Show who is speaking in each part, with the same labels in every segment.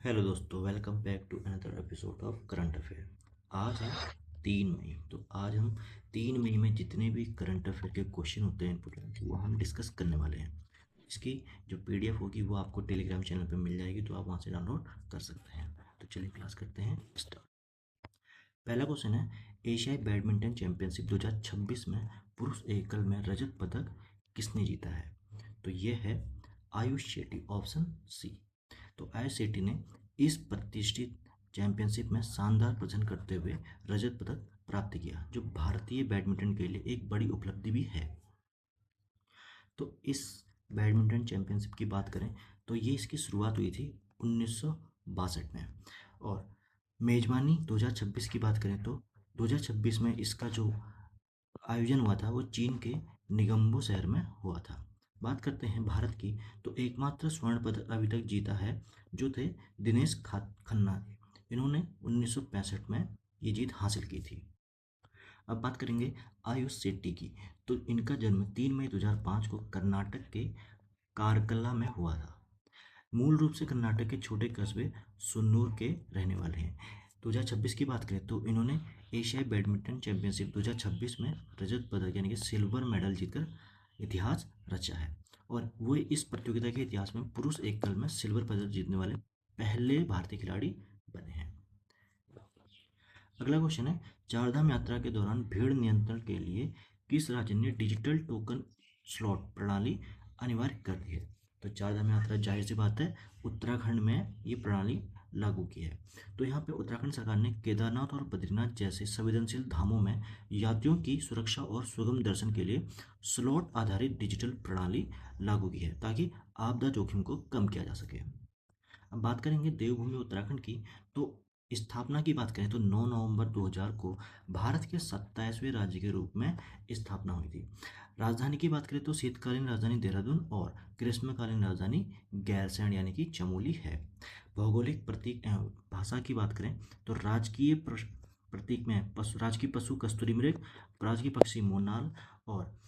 Speaker 1: Hello दोस्तों, welcome back to another episode of current affair. आज है 3 मई। तो आज हम 3 मई में जितने भी करंट अफेयर के क्वेश्चन होते हैं इम्पोर्टेंट, वो हम डिस्कस करने वाले हैं। इसकी जो पीडीएफ होगी वो आपको टेलीग्राम चैनल पे मिल जाएगी, तो आप वहाँ से डाउनलोड कर सकते हैं। तो चलिए क्लास करते हैं स्टार्ट। पहला क्वेश्चन है, एशियाई बैडमिंटन चैंपियनशिप 2026 में पुरुष एकल में रजत पदक किसने जीता है? तो ये है आयुष शेट्टी, ऑप्शन सी। तो आयुष शेट्टी ने इस प्रतिष्ठित चैंपियनशिप में शानदार प्रदर्शन करते हुए रजत पदक प्राप्त किया, जो भारतीय बैडमिंटन के लिए एक बड़ी उपलब्धि भी है। तो इस बैडमिंटन चैंपियनशिप की बात करें तो ये इसकी शुरुआत हुई थी 1962 में, और मेजबानी 2026 की बात करें तो 2026 में इसका जो आयोजन हुआ था वो चीन के निगम्बो शहर में हुआ था। बात करते हैं भारत की, तो एकमात्र स्वर्ण पदक अभी तक जीता है जो थे दिनेश खन्ना ने। इन्होंने 1965 में ये जीत हासिल की थी। अब बात करेंगे आयुष शेट्टी की। तो इनका जन्म 3 मई 2005 को कर्नाटक के कारकला में हुआ था। मूल रूप से कर्नाटक के छोटे कस्बे सुन्नूर के रहने वाले हैं। 2026 की बात करें तो इन्होंने एशियाई बैडमिंटन चैंपियनशिप 2026 में रजत पदक यानी कि सिल्वर मेडल जीतकर इतिहास रचा है, और वो इस प्रतियोगिता के इतिहास में पुरुष एकल में सिल्वर पदक जीतने वाले पहले भारतीय खिलाड़ी बने हैं। अगला क्वेश्चन है, चारधाम यात्रा के दौरान भीड़ नियंत्रण के लिए किस राज्य ने डिजिटल टोकन स्लॉट प्रणाली अनिवार्य कर दी है? तो चारधाम यात्रा जाहिर सी बात है उत्तराखंड में ये प्रणाली लागू की है। तो यहाँ पे उत्तराखंड सरकार ने केदारनाथ और बद्रीनाथ जैसे संवेदनशील धामों में यात्रियों की सुरक्षा और सुगम दर्शन के लिए स्लॉट आधारित डिजिटल प्रणाली लागू की है, ताकि आपदा जोखिम को कम किया जा सके। अब बात करेंगे देवभूमि उत्तराखंड की। तो स्थापना की बात करें तो 9 नवंबर 2000 को भारत के 27वें राज्य के रूप में स्थापना हुई थी। राजधानी की बात करें तो शीतकालीन राजधानी देहरादून और ग्रीष्मकालीन राजधानी गैरसैंण यानी कि चमोली है। भौगोलिक प्रतीक भाषा की बात करें तो राजकीय प्रतीक में राजकीय पशु कस्तूरी मृग, राजकीय पक्षी मोनाल, और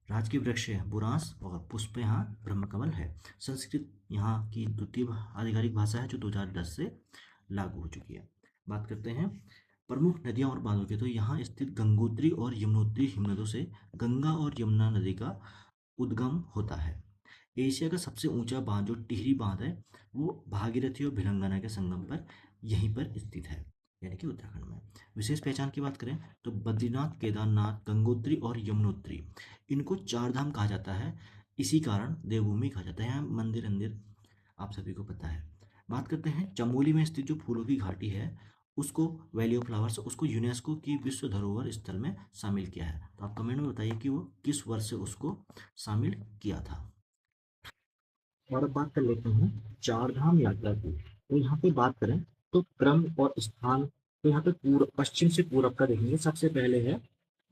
Speaker 1: राजकीय वृक्ष है बुरांस, और पुष्प यहाँ ब्रह्मकमल है। संस्कृत यहाँ की द्वितीय आधिकारिक भाषा है जो 2010 से लागू हो चुकी है। बात करते हैं प्रमुख नदियाँ और बांधों की। तो यहाँ स्थित गंगोत्री और यमुनोत्री हिमनदों से गंगा और यमुना नदी का उद्गम होता है। एशिया का सबसे ऊंचा बांध जो टिहरी बांध है वो भागीरथी और भिलंगना के संगम पर यहीं पर स्थित है, यानी कि उत्तराखंड में। विशेष पहचान की बात करें तो बद्रीनाथ, केदारनाथ, गंगोत्री और यमुनोत्री, इनको चार धाम कहा जाता है। इसी कारण देवभूमि कहा जाता है। यहाँ मंदिर अंदिर आप सभी को पता है। बात करते हैं चमोली में स्थित जो फूलों की घाटी है उसको, वैली ऑफ फ्लावर्स, उसको यूनेस्को की विश्व धरोहर स्थल में शामिल किया है। तो आप कमेंट में बताइए कि वो किस वर्ष से उसको शामिल किया था। और अब बात कर लेते हैं चार धाम यात्रा की। तो यहाँ पे बात करें तो क्रम और स्थान, तो यहाँ पे पूर्व पश्चिम से पूरब का देखेंगे। सबसे पहले है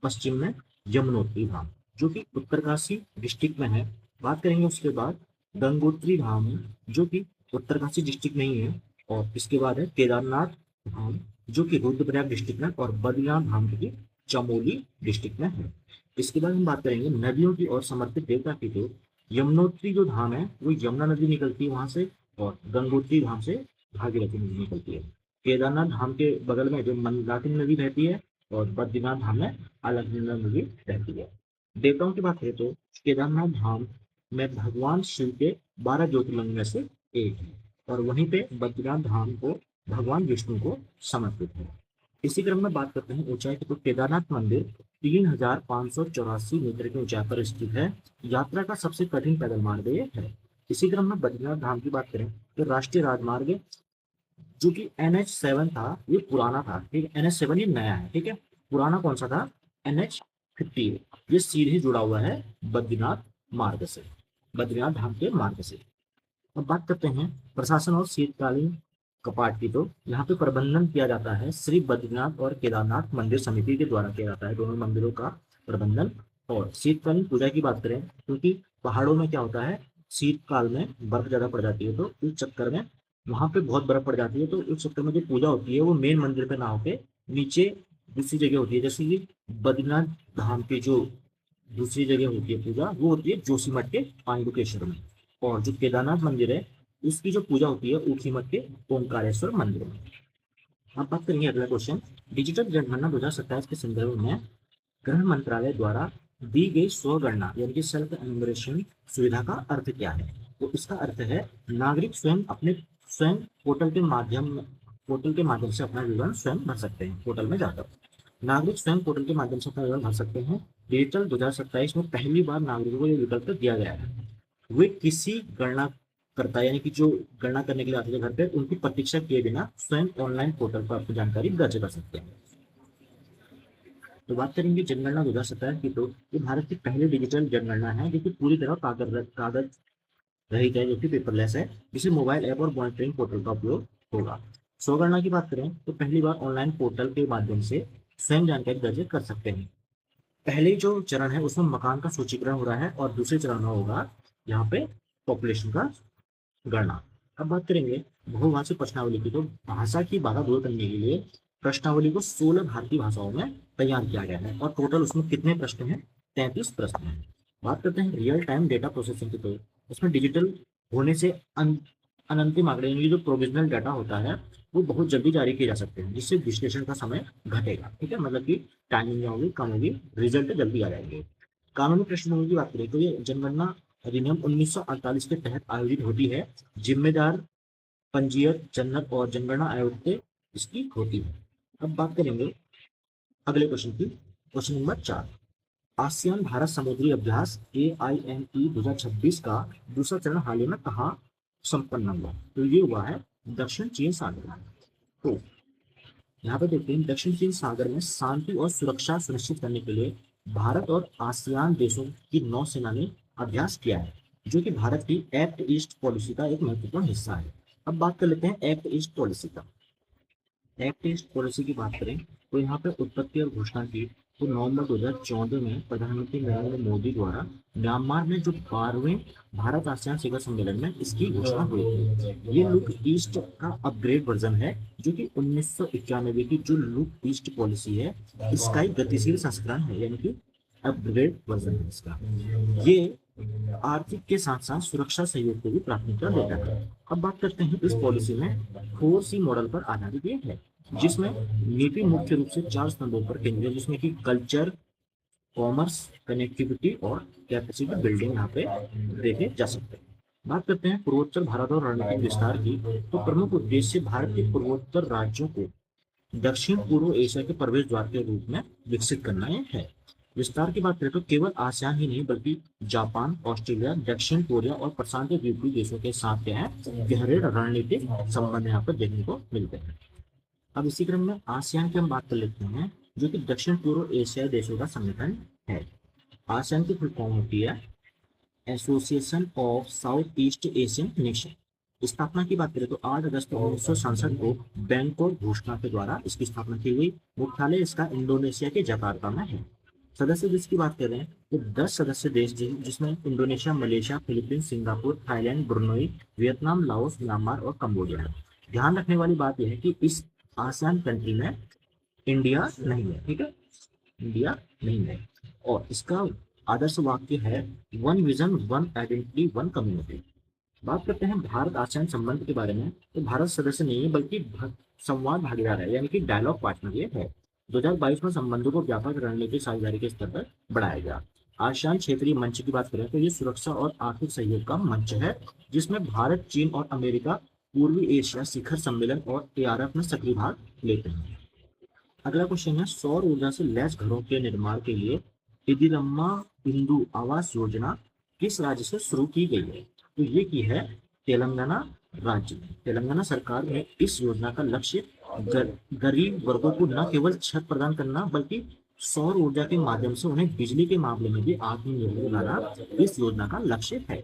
Speaker 1: पश्चिम में यमुनोत्री धाम जो कि उत्तरकाशी डिस्ट्रिक्ट में है। बात करेंगे उसके बाद गंगोत्री धाम है जो कि उत्तरकाशी डिस्ट्रिक्ट नहीं है। और इसके बाद है केदारनाथ धाम जो कि रुद्रप्रयाग डिस्ट्रिक्ट में, और बद्रीनाथ धाम जो कि चमोली डिस्ट्रिक्ट में है। इसके बाद हम बात करेंगे नदियों की और समर्पित देवता की। तो यमुनोत्री जो धाम है वो यमुना नदी निकलती है वहां से, और गंगोत्री धाम से भागीरथी नदी निकलती है। केदारनाथ धाम के बगल में जो मंदाकिनी नदी रहती है, और बद्रीनाथ धाम में अलकनंदा नदी रहती है। देवताओं की बात करें तो केदारनाथ धाम में भगवान शिव के 12 ज्योतिर्लिंग में से एक है, और वहीं पे बद्रीनाथ धाम को भगवान विष्णु को समर्पित है। इसी क्रम में बात करते हैं ऊंचाई की। तो केदारनाथ मंदिर 3584 मीटर की ऊंचाई पर स्थित है। यात्रा का सबसे कठिन पैदल मार्ग ये है। इसी क्रम में बद्रीनाथ धाम की बात करें तो राष्ट्रीय राजमार्ग जो कि NH7 था, ये पुराना था, ठीक है। NH7 ये नया है, ठीक है। पुराना कौन सा था? NH58। ये सीधे जुड़ा हुआ है बद्रीनाथ मार्ग से, बद्रीनाथ धाम के मार्ग से। अब बात करते हैं प्रशासन और शीतकालीन कपाट की। तो यहाँ पे प्रबंधन किया जाता है श्री बद्रीनाथ और केदारनाथ मंदिर समिति के द्वारा किया जाता है, दोनों मंदिरों का प्रबंधन। और शीतकालीन पूजा की बात करें क्योंकि पहाड़ों में क्या होता है, शीतकाल में बर्फ ज्यादा पड़ जाती है, तो उस चक्कर में वहां पे बहुत बर्फ पड़ जाती है, तो उस चक्कर में जो पूजा होती है वो मेन मंदिर पे ना होके नीचे दूसरी जगह होती है। जैसे कि बद्रीनाथ धाम की जो दूसरी जगह होती है पूजा, वो होती है जोशीमठ के पांडुकेश्वर में। और जो केदारनाथ मंदिर है उसकी जो पूजा होती है ऊखीमठ के ओंकारेश्वर मंदिर में। अब बात करेंगे अगला क्वेश्चन, डिजिटल जनगणना 2027 के संदर्भ में गृह मंत्रालय द्वारा दी गई स्वगणना यानी कि सेल्फ एन्यूमरेशन सुविधा का अर्थ क्या है? तो इसका अर्थ है नागरिक स्वयं अपने स्वयं पोर्टल के माध्यम से अपना विवरण स्वयं भर सकते हैं। पोर्टल में जाकर नागरिक स्वयं पोर्टल के माध्यम से अपना विवरण भर सकते हैं। डिजिटल 2027 में पहली बार नागरिकों को यह विकल्प दिया गया है। वे किसी गणना करता यानी कि जो गणना करने के लिए आते थे घर पे, उनकी प्रतीक्षा किए बिना स्वयं ऑनलाइन पोर्टल पर अपनी जानकारी दर्ज कर सकते हैं। तो बात करेंगे जनगणना 2027 की, तो ये भारत की पहली डिजिटल जनगणना है जो कि पूरी तरह कागज रहित है, जो कि पेपरलेस है, जिसे मोबाइल ऐप और मॉनिटरिंग पोर्टल का उपयोग होगा। स्वगणना की बात करें तो पहली बार ऑनलाइन पोर्टल के माध्यम से स्वयं जानकारी दर्ज कर सकते हैं। पहले जो चरण है उसमें मकान का सूचीकरण हो रहा है और दूसरे चरण में होगा यहाँ पे पॉपुलेशन का गणना। अब बात करेंगे बहुभाषी प्रश्नावली की, तो भाषा की बाधा दूर करने के लिए प्रश्नावली को 16 भारतीय भाषाओं में तैयार किया गया है और टोटल उसमें कितने प्रश्न हैं? 33 प्रश्न हैं। बात करते हैं रियल टाइम डेटा प्रोसेसिंग की, तो उसमें डिजिटल होने से अनंतिम आंकड़े यानी जो प्रोविजनल डाटा होता है वो बहुत जल्दी जारी किए जा सकते हैं, जिससे विश्लेषण का समय घटेगा। ठीक है, मतलब कि टाइमिंग होगी कम होगी, रिजल्ट जल्दी आ जाएंगे। कानूनी पृष्ठभूमि की बात करें तो ये जनगणना अधिनियम 1948 के तहत आयोजित होती है। जिम्मेदार पंजीयक जनक और जनगणना आयोग से इसकी होती है। अब बात करेंगे अगले क्वेश्चन की, क्वेश्चन नंबर 4, आसियान भारत समुद्री अभ्यास AIME 2026 का दूसरा चरण हाल ही में कहाँ संपन्न हुआ? तो ये हुआ है दक्षिण चीन सागर में। तो यहाँ पे देखते हैं दक्षिण चीन सागर में शांति और सुरक्षा सुनिश्चित करने के लिए भारत और आसियान देशों की नौसेना ने अभ्यास किया है, जो कि भारत की एक्ट ईस्ट पॉलिसी का एक महत्वपूर्ण हिस्सा है। अब बात कर लेते हैं एक्ट ईस्ट पॉलिसी का। एक्ट ईस्ट पॉलिसी की बात करें तो यहाँ पे उत्पत्ति और घोषणा की तो नवंबर 2014 में प्रधानमंत्री नरेंद्र मोदी द्वारा म्यांमार में जो 12वें भारत आसियान शिखर सम्मेलन में इसकी घोषणा हुई थी। ये लुक ईस्ट का अपग्रेड वर्जन है, जो कि 1991 की जो लुक ईस्ट पॉलिसी है इसका एक गतिशील संस्करण है, यानी कि अपग्रेड वर्जन है इसका। ये आर्थिक के साथ साथ सुरक्षा सहयोग को भी प्राथमिकता देता है। अब बात करते हैं इस पॉलिसी में 4C मॉडल पर आधारित ये है, जिसमें नीति मुख्य रूप से 4 स्तंभों पर केंद्रित है, जिसमें कि कल्चर, कॉमर्स, कनेक्टिविटी और कैपेसिटी बिल्डिंग यहाँ पे देखे जा सकते हैं। बात करते हैं पूर्वोत्तर भारत और रणनीतिक विस्तार की, तो प्रमुख उद्देश्य भारत के पूर्वोत्तर राज्यों को दक्षिण पूर्व एशिया के प्रवेश द्वार के रूप में विकसित करना है। विस्तार की बात करें तो केवल आसियान ही नहीं बल्कि जापान, ऑस्ट्रेलिया, दक्षिण कोरिया और प्रशांत द्वीपीय देशों के साथ क्या है गहरे रणनीतिक संबंध यहाँ पर देखने को मिलते हैं। अब इसी क्रम में आसियान की हम बात कर लेते हैं, जो कि दक्षिण पूर्व एशियाई देशों का संगठन है। आसियान की फुल फॉर्म होती है association of south east Asian nation. स्थापना की बात करें तो 8 अगस्त 1967 को बैंकॉक घोषणा के द्वारा इसकी स्थापना की गई। मुख्यालय इसका इंडोनेशिया के जकार्ता में है। सदस्य देश की बात करें तो 10 सदस्य देश जिसमें Indonesia, Malaysia, Philippines, Singapore, Thailand, Brunei, Vietnam, Laos, Myanmar और कम्बोडिया है। ध्यान रखने वाली बात यह है कि इस आसियान कंट्री में इंडिया नहीं है। ठीक है, इंडिया नहीं है। और इसका आदर्श वाक्य है one vision, one identity, one community. बात करते हैं भारत आसियान संबंध के बारे में, तो भारत सदस्य नहीं है बल्कि संवाद भागीदार है, यानी कि डायलॉग पार्टनर ये है। 2022 में संबंधों को व्यापक रणनीतिक साझेदारी के स्तर पर बढ़ाया गया। आसियान क्षेत्रीय मंच की बात करें तो ये सुरक्षा और आर्थिक सहयोग का मंच है, जिसमें भारत, चीन और अमेरिका पूर्वी एशिया शिखर सम्मेलन और ARF में सक्रिय भाग लेते हैं। अगला क्वेश्चन है सौर ऊर्जा से लैस घरों के निर्माण के लिए इदिरम्मा बिंदु आवास योजना किस राज्य से शुरू की गई है? तो ये की है तेलंगाना राज्य में। तेलंगाना सरकार ने इस योजना का लक्ष्य गरीब वर्गों को न केवल छत प्रदान करना बल्कि सौर ऊर्जा के माध्यम से उन्हें बिजली के मामले में भी आत्मनिर्भर बनाना इस योजना का लक्ष्य है।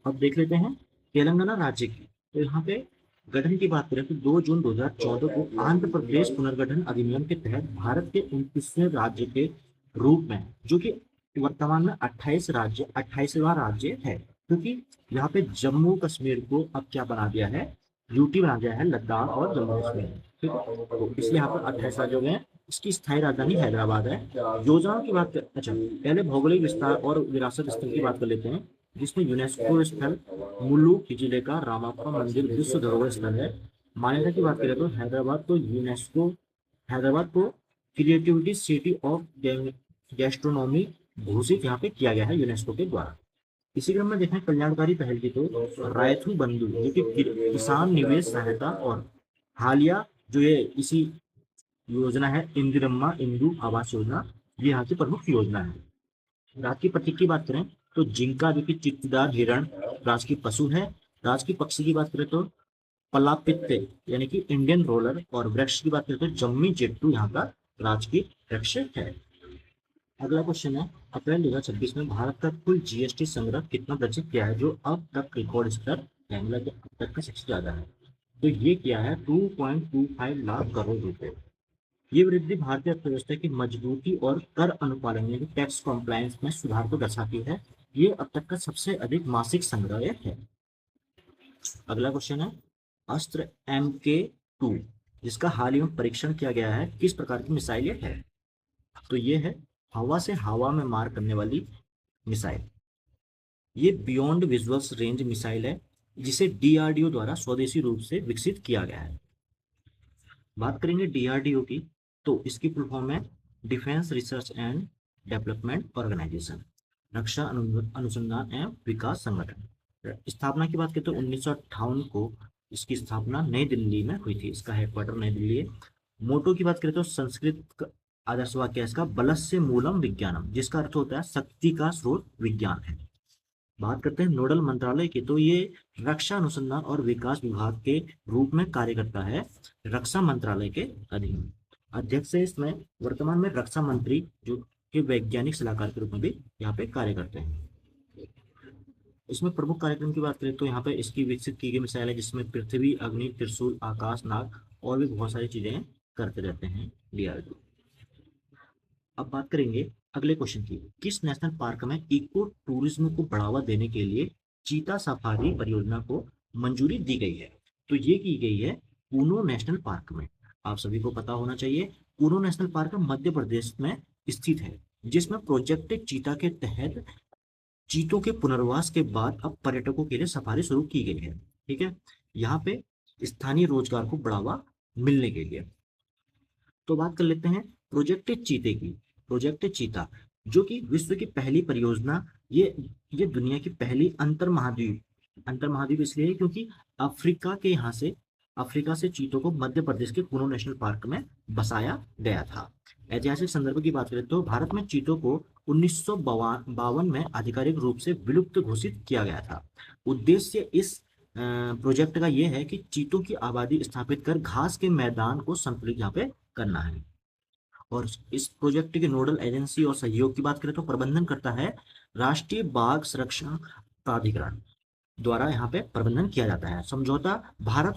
Speaker 1: अब देख लेते हैं तेलंगाना राज्य की, तो यहाँ पे गठन की बात करें तो 2 जून 2014 को आंध्र प्रदेश पुनर्गठन अधिनियम के तहत भारत के 29वें राज्य के रूप में, जो कि वर्तमान में 28वां राज्य है, क्योंकि यहाँ पे जम्मू कश्मीर को अब क्या बना दिया है, यूटी बना दिया है, लद्दाख और जम्मू कश्मीर। ठीक है, तो इसलिए यहाँ पर 28 राज्य हो गए हैं। इसकी स्थायी राजधानी हैदराबाद है। योजनाओं की बात कर, अच्छा पहले भौगोलिक विस्तार और विरासत स्थल की बात कर लेते हैं। जिसमें यूनेस्को स्थल मुलुगु किजिले का रामप्पा मंदिर विश्व धरोहर स्थल है। मान्यता की बात करें तो हैदराबाद को क्रिएटिविटी सिटी ऑफ गैस्ट्रोनॉमी घोषित यहाँ पे किया गया है यूनेस्को के द्वारा। इसी क्रम में देखें कल्याणकारी पहल की तो रायथू बंधु जो कि किसान निवेश सहायता और हालिया जो ये इसी योजना है इंदिरम्मा इंदु आवास योजना, ये यहाँ की प्रमुख योजना है। राज की प्रतीक की बात करें तो जिंका जो कि चित्तदार हिरण राज की पशु है। राज की पक्षी की बात करें तो पलापित्ते यानी कि इंडियन रोलर, और वृक्ष की बात करें तो जम्मी जेट्टू यहाँ का राज की वृक्ष है। अगला क्वेश्चन है अप्रैल 2026 में भारत का कुल जीएसटी संग्रह कितना दर्ज किया है, जो अब तक रिकॉर्ड स्तर है, मतलब अब तक का सबसे ज्यादा है। तो ये किया है 2.25 लाख करोड़ रुपए। ये वृद्धि भारतीय अर्थव्यवस्था की मजबूती और कर अनुपालन यानी टैक्स कॉम्प्लायंस में सुधार को दर्शाती है। ये अब तक का सबसे अधिक मासिक संग्रह है। अगला क्वेश्चन है अस्त्र MK2 जिसका हाल ही में परीक्षण किया गया है, किस प्रकार की मिसाइल ये है। तो ये है हवा से हवा में मार करने वाली मिसाइल। ये बियॉन्ड विजुअल्स रेंज मिसाइल है जिसे DRDO द्वारा स्वदेशी रूप से विकसित किया गया है। बात करेंगे DRDO की तो इसकी फुल फॉर्म है defence research and development organisation, रक्षा अनुसंधान एवं विकास संगठन। स्थापना की बात करें तो 1958 को इसकी स्थापना नई दिल्ली में हुई थी। इसका हेडक्वार्टर नई दिल्ली है। मोटो की बात करें तो संस्कृत आदर्श वाक्य है इसका बलस्य मूलम विज्ञानम, जिसका अर्थ होता है शक्ति का स्रोत विज्ञान है। बात करते हैं नोडल मंत्रालय की तो ये रक्षा अनुसंधान और विकास विभाग के रूप में कार्य करता है रक्षा मंत्रालय के अधीन। अध्यक्ष है इसमें वर्तमान में रक्षा मंत्री जो कि वैज्ञानिक सलाहकार के रूप में भी यहाँ पे कार्य करते हैं। इसमें प्रमुख कार्यक्रम की बात करें तो यहाँ पे इसकी विकसित की गई मिसाइल है जिसमें पृथ्वी, अग्नि, त्रिशूल, आकाश, नाग और भी बहुत सारी चीजें करते रहते हैं DRDO। अब बात करेंगे अगले क्वेश्चन की, किस नेशनल पार्क में इको टूरिज्म को बढ़ावा देने के लिए चीता सफारी परियोजना को मंजूरी दी गई है। तो ये की गई है कूनो नेशनल पार्क में। आप सभी को पता होना चाहिए कूनो नेशनल पार्क मध्य प्रदेश में स्थित है, जिसमें प्रोजेक्ट चीता के तहत चीतों के पुनर्वास के बाद अब पर्यटकों के लिए सफारी शुरू की गई है। ठीक है, यहाँ पे स्थानीय रोजगार को बढ़ावा मिलने के लिए। तो बात कर लेते हैं प्रोजेक्ट चीते की। प्रोजेक्ट चीता जो कि विश्व की पहली परियोजना, ये दुनिया की पहली अंतर महाद्वीप इसलिए क्योंकि अफ्रीका से चीतों को मध्य प्रदेश के कूनो नेशनल पार्क में बसाया गया था। ऐतिहासिक संदर्भ की बात करें तो भारत में चीतों को 1952 में आधिकारिक रूप से विलुप्त घोषित किया गया था। उद्देश्य इस प्रोजेक्ट का यह है कि चीतों की आबादी स्थापित कर घास के मैदान को संतुलित यहाँ पे करना है। और इस प्रोजेक्ट की नोडल एजेंसी और सहयोग की बात करें तो प्रबंधन करता है राष्ट्रीय बाघ संरक्षण प्राधिकरण द्वारा यहाँ पे प्रबंधन किया जाता है। समझौता भारत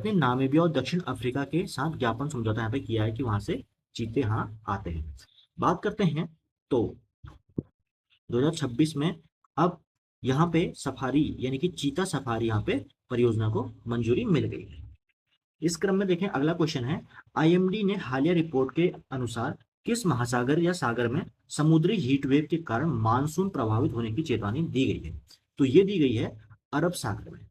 Speaker 1: ने नामीबिया और दक्षिण अफ्रीका के साथ ज्ञापन समझौता यहाँ पे किया है कि वहां से चीते यहाँ आते हैं। बात करते हैं तो 2026 में अब यहाँ पे सफारी यानी कि चीता सफारी यहाँ पे परियोजना को मंजूरी मिल गई है। इस क्रम में देखें अगला क्वेश्चन है IMD ने हालिया रिपोर्ट के अनुसार किस महासागर या सागर में समुद्री हीट वेव के कारण मानसून प्रभावित होने की चेतावनी दी गई है। तो ये दी गई है अरब सागर में।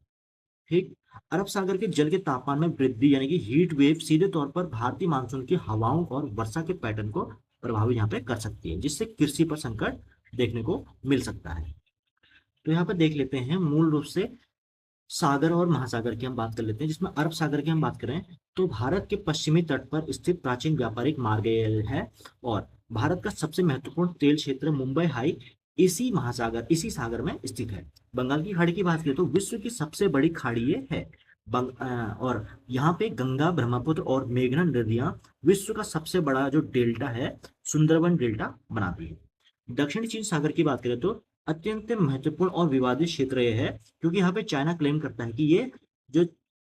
Speaker 1: ठीक, अरब सागर के जल के तापमान में वृद्धि यानी कि हीट वेव सीधे तौर पर भारतीय मानसून की हवाओं और वर्षा के पैटर्न को प्रभावित यहाँ पे कर सकती है, जिससे कृषि पर संकट देखने को मिल सकता है। तो यहाँ पे देख लेते हैं मूल रूप से सागर और महासागर की हम बात कर लेते हैं, जिसमें अरब सागर की हम बात करें तो भारत के पश्चिमी तट पर स्थित प्राचीन व्यापारिक मार्ग है और भारत का सबसे महत्वपूर्ण तेल क्षेत्र मुंबई हाई इसी सागर में स्थित है। बंगाल की खाड़ी की बात करें तो विश्व की सबसे बड़ी खाड़ी ये है। और यहाँ पे गंगा, ब्रह्मपुत्र और मेघना नदियां विश्व का सबसे बड़ा जो डेल्टा है सुंदरबन डेल्टा बनाती है। दक्षिणी चीन सागर की बात करें तो अत्यंत महत्वपूर्ण और विवादित क्षेत्र यह है क्योंकि यहाँ पे चाइना क्लेम करता है कि ये जो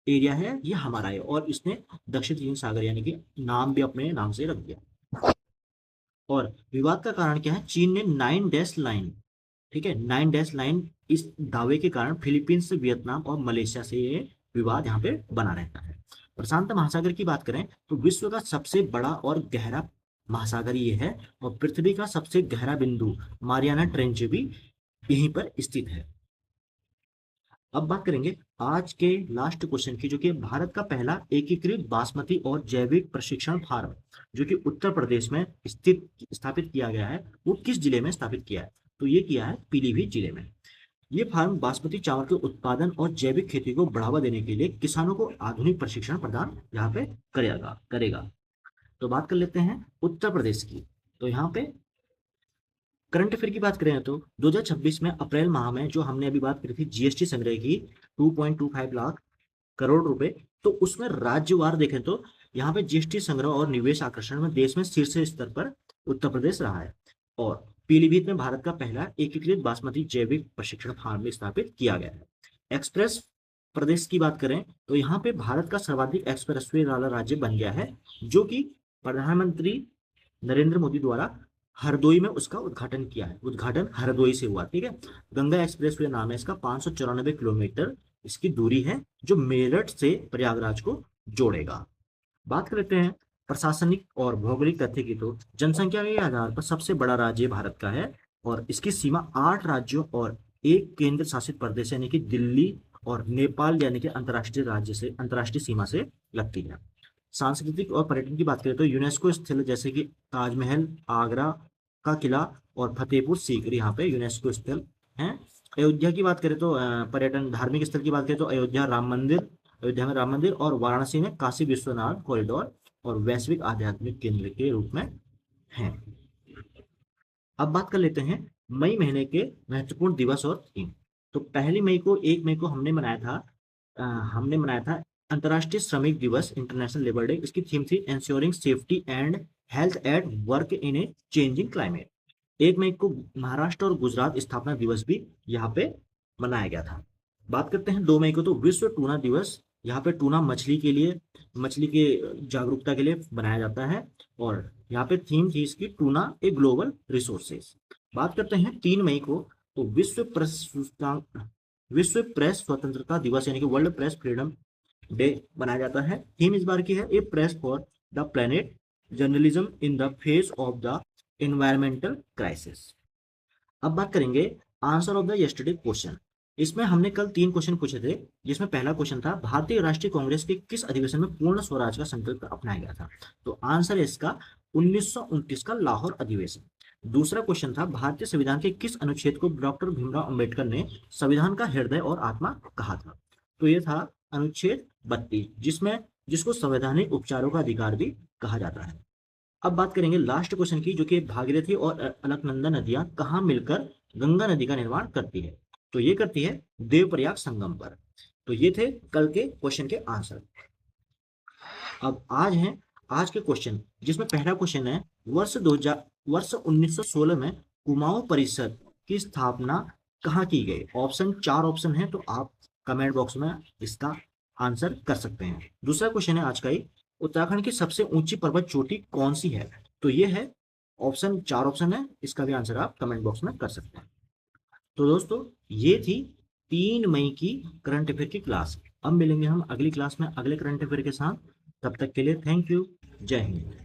Speaker 1: एरिया है ये हमारा है और इसने दक्षिण चीन सागर यानी कि नाम भी अपने नाम से रख दिया। और विवाद का कारण क्या है, चीन ने 9 डैश लाइन, ठीक है 9 डैश लाइन, इस दावे के कारण फिलीपींस, वियतनाम और मलेशिया से ये विवाद यहाँ पे बना रहता है। प्रशांत महासागर की बात करें तो विश्व का सबसे बड़ा और गहरा महासागर ये है, और पृथ्वी का सबसे गहरा बिंदु मारियाना ट्रेंच भी यहीं पर स्थित है। अब बात करेंगे आज के लास्ट क्वेश्चन की, जो कि भारत का पहला एकीकृत बासमती और जैविक प्रशिक्षण फार्म जो कि उत्तर प्रदेश में स्थित स्थापित किया गया है, वो किस जिले में स्थापित किया है? तो ये किया है पीलीभीत जिले में। ये फार्म बासमती चावल के उत्पादन और जैविक खेती को बढ़ावा देने के लिए किसानों को आधुनिक प्रशिक्षण प्रदान यहाँ पे करेगा। तो बात कर लेते हैं उत्तर प्रदेश की। तो यहाँ पे करंट अफेयर की बात करें तो 2026 में अप्रैल माह में जो हमने अभी बात करी थी जीएसटी संग्रह की 2.25 लाख करोड़ रुपए, तो उसमें राज्यवार देखें तो यहाँ पे जीएसटी संग्रह और निवेश आकर्षण में देश में शीर्ष स्तर पर उत्तर प्रदेश रहा है। और पीलीभीत में भारत का पहला एकीकृत बासमती जैविक प्रशिक्षण फार्म स्थापित किया गया है। एक्सप्रेस प्रदेश की बात करें तो यहाँ पे भारत का सर्वाधिक एक्सप्रेसवे वाला राज्य बन गया है, जो कि प्रधानमंत्री नरेंद्र मोदी द्वारा हरदोई में उसका उद्घाटन किया है। उद्घाटन हरदोई से हुआ, ठीक है। गंगा एक्सप्रेसवे नाम है इसका, 594 किलोमीटर इसकी दूरी है, जो मेरठ से प्रयागराज को जोड़ेगा। बात करते हैं प्रशासनिक और भौगोलिक तथ्य की, तो जनसंख्या के आधार पर सबसे बड़ा राज्य भारत का है, और इसकी सीमा 8 राज्यों और एक केंद्र शासित प्रदेश यानी कि दिल्ली और नेपाल यानी कि अंतर्राष्ट्रीय सीमा से लगती है। सांस्कृतिक और पर्यटन की बात करें तो यूनेस्को स्थल जैसे कि ताजमहल, आगरा का किला और फतेहपुर सीकरी यहाँ पे यूनेस्को स्थल हैं। अयोध्या की बात करें तो पर्यटन धार्मिक स्थल की बात करें तो अयोध्या में राम मंदिर और वाराणसी में काशी विश्वनाथ कॉरिडोर और वैश्विक आध्यात्मिक केंद्र के रूप में हैं। अब बात कर लेते हैं मई महीने के महत्वपूर्ण दिवस और थीम। तो पहली मई को 1 मई को हमने मनाया था अंतर्राष्ट्रीय श्रमिक दिवस, इंटरनेशनल लेबर डे। इसकी थीम थी ensuring safety and health at work in a changing climate. 1 मई को महाराष्ट्र और गुजरात स्थापना दिवस भी यहाँ पे मनाया गया था। बात करते हैं 2 मई को, तो विश्व टूना दिवस। यहाँ पे टूना मछली के जागरूकता के लिए बनाया जाता है, और यहाँ पे थीम थी इसकी टूना ए ग्लोबल रिसोर्सेज। बात करते हैं 3 मई को, तो विश्व प्रेस स्वतंत्रता दिवस यानी कि वर्ल्ड प्रेस फ्रीडम डे बनाया जाता है। थीम इस बार की है a press for the planet, journalism in the face of the environmental crisis. अब बात करेंगे answer of the yesterday question. इसमें हमने कल 3 क्वेश्चन पूछे थे, जिसमें पहला क्वेश्चन था भारतीय राष्ट्रीय कांग्रेस के किस अधिवेशन में पूर्ण स्वराज का संकल्प अपनाया गया था? तो आंसर है इसका 1929 का लाहौर अधिवेशन। दूसरा क्वेश्चन था भारतीय संविधान के किस अनुच्छेद को डॉक्टर भीमराव अंबेडकर ने संविधान का हृदय और आत्मा कहा था? तो ये था अनुच्छेद 32, जिसको संवैधानिक उपचारों का अधिकार भी कहा जाता है। अब बात करेंगे लास्ट क्वेश्चन की, जो कि भागीरथी और अलकनंदा नदियां कहाँ मिलकर गंगा नदी का निर्माण करती है? तो ये करती है देवप्रयाग संगम पर। तो ये थे कल के क्वेश्चन के आंसर। अब आज के क्वेश्चन, जिसमें पहला क्वेश्चन है वर्ष 1916 में कुमाऊं परिषद की स्थापना कहाँ की गई? 4 ऑप्शन है, तो आप कमेंट बॉक्स में इसका आंसर कर सकते हैं। दूसरा क्वेश्चन है आज का ही, उत्तराखंड की सबसे ऊंची पर्वत चोटी कौन सी है? तो ये है 4 ऑप्शन है, इसका भी आंसर आप कमेंट बॉक्स में कर सकते हैं। तो दोस्तों ये थी 3 मई की करंट अफेयर की क्लास। अब मिलेंगे हम अगली क्लास में अगले करंट अफेयर के साथ। तब तक के लिए थैंक यू। जय हिंद।